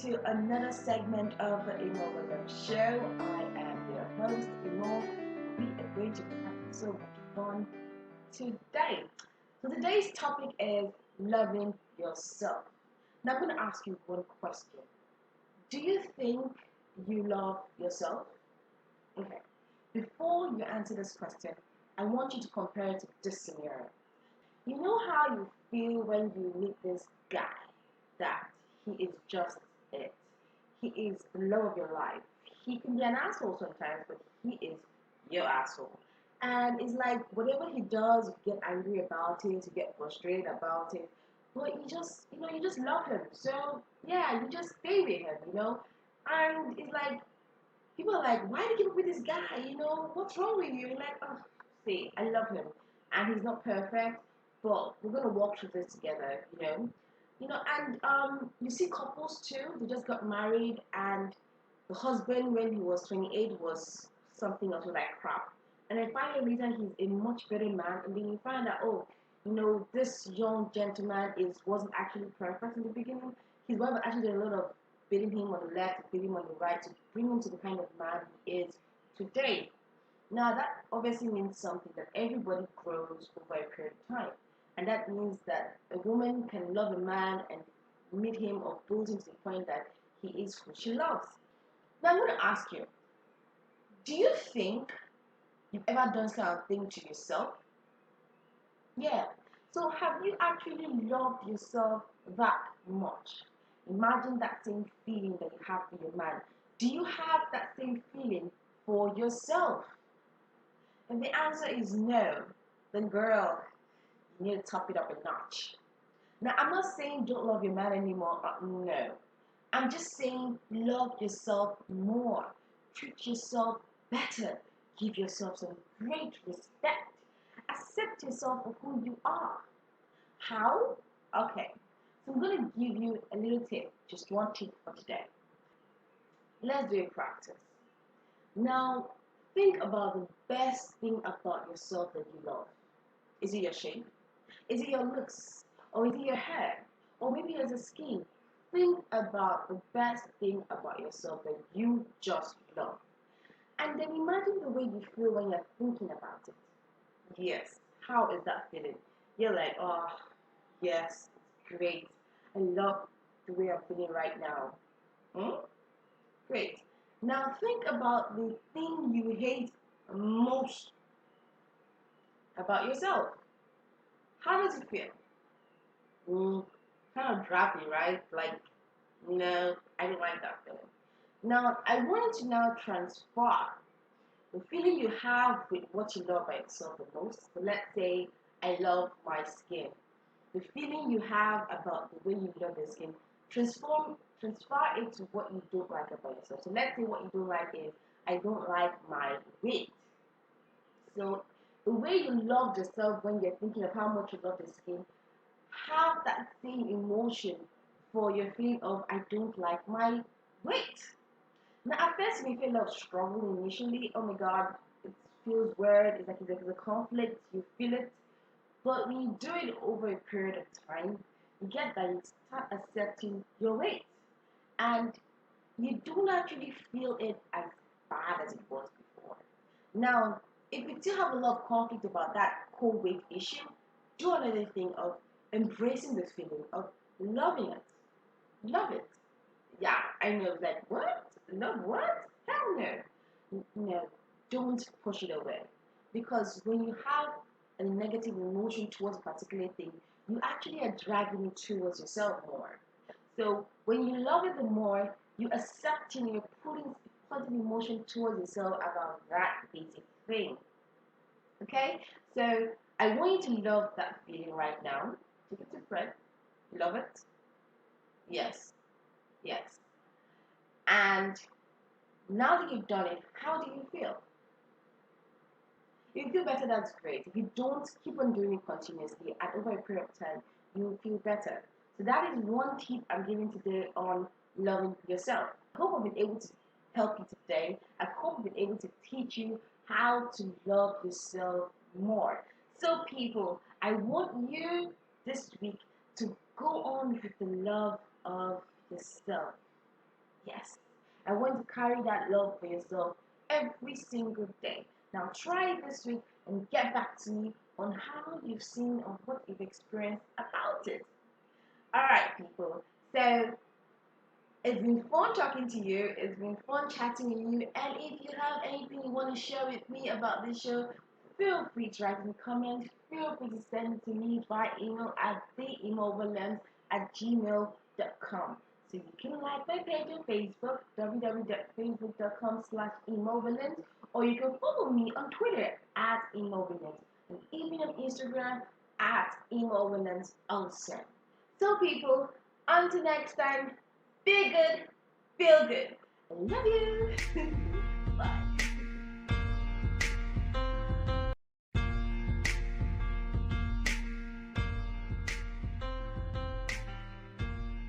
to another segment of the Imoh Williams Show. I am your host, Imoh. We are going to have so much fun today. So today's topic is loving yourself. Now I'm going to ask you one question. Do you think you love yourself? Okay. Before you answer this question, I want you to compare it to this scenario. You know how you feel when you meet this guy that he is just it. He is the love of your life. He can be an asshole sometimes, but he is your asshole. And it's like whatever he does, you get angry about it, you get frustrated about it. But you just love him. So yeah, you just stay with him. And it's like people are like, why do you keep up with this guy? What's wrong with you? You're like, oh, see, I love him, and he's not perfect, but we're gonna walk through this together. And you see couples too. They just got married, and the husband, when he was 28, was something else, was like crap, and then finally later he's a much better man, and then you find out, oh, this young gentleman wasn't actually perfect in the beginning. His wife actually did a lot of beating him on the left, beating him on the right to bring him to the kind of man he is today. Now, that obviously means something that everybody grows over a period of time. And that means that a woman can love a man and meet him or build him to the point that he is who she loves. Now, I'm going to ask you, do you think you've ever done this kind of thing to yourself? Yeah. So, have you actually loved yourself that much? Imagine that same feeling that you have for your man. Do you have that same feeling for yourself? If the answer is no, then girl, you need to top it up a notch. Now, I'm not saying don't love your man anymore. No. I'm just saying love yourself more. Treat yourself better. Give yourself some great respect. Accept yourself for who you are. How? Okay. So I'm going to give you a little tip, just one tip for today. Let's do a practice. Now, think about the best thing about yourself that you love. Is it your shape? Is it your looks? Or is it your hair? Or maybe it's the skin? Think about the best thing about yourself that you just love. And then imagine the way you feel when you're thinking about it. Yes. How is that feeling? You're like, oh, yes, it's great. I love the way I'm feeling right now. Great. Now think about the thing you hate most about yourself. How does it feel? Kind of drafty, right? Like, no, I don't like that feeling. Now, I want you to now transfer the feeling you have with what you love by yourself the most. So let's say I love my skin. The feeling you have about the way you love your skin, transfer it to what you don't like about yourself. So let's say what you don't like is I don't like my weight. So the way you love yourself when you're thinking of how much you love the skin, have that same emotion for your feeling of I don't like my weight. Now at first you may feel a lot of struggle initially. Oh my god, it feels weird, it's like there's a conflict, you feel it. But when you do it over a period of time, you get that you start accepting your weight. And you don't actually feel it as bad as it was before. Now, if you still have a lot of conflict about that whole weight issue, do another thing of embracing the feeling of loving it. Love it. Yeah, I know, like, what? Love what? Hell no. No, don't push it away. Because when you have a negative emotion towards a particular thing, you actually are dragging it towards yourself more. So when you love it the more, you accepting, you're putting positive emotion towards yourself about that basic thing. Okay? So I want you to love that feeling right now. Take a deep breath. Love it. Yes. Yes. And now that you've done it, how do you feel? If you feel better, that's great. If you don't, keep on doing it continuously, and over a period of time, you'll feel better. So that is one tip I'm giving today on loving yourself. I hope I've been able to help you today. I hope I've been able to teach you how to love yourself more. So people, I want you this week to go on with the love of yourself. Yes. I want to carry that love for yourself every single day. Now try it this week and get back to me on how you've seen or what you've experienced about it. Alright, people. So it's been fun talking to you. It's been fun chatting with you. And if you have anything you want to share with me about this show, feel free to write in the comments. Feel free to send it to me by email at theimohwilliams@gmail.com. So you can like my page on Facebook, www.facebook.com/Imoh or you can follow me on Twitter at Imoh Williams, and even on Instagram at Imoh Williams also. So people, until next time, be good, feel good. I love you.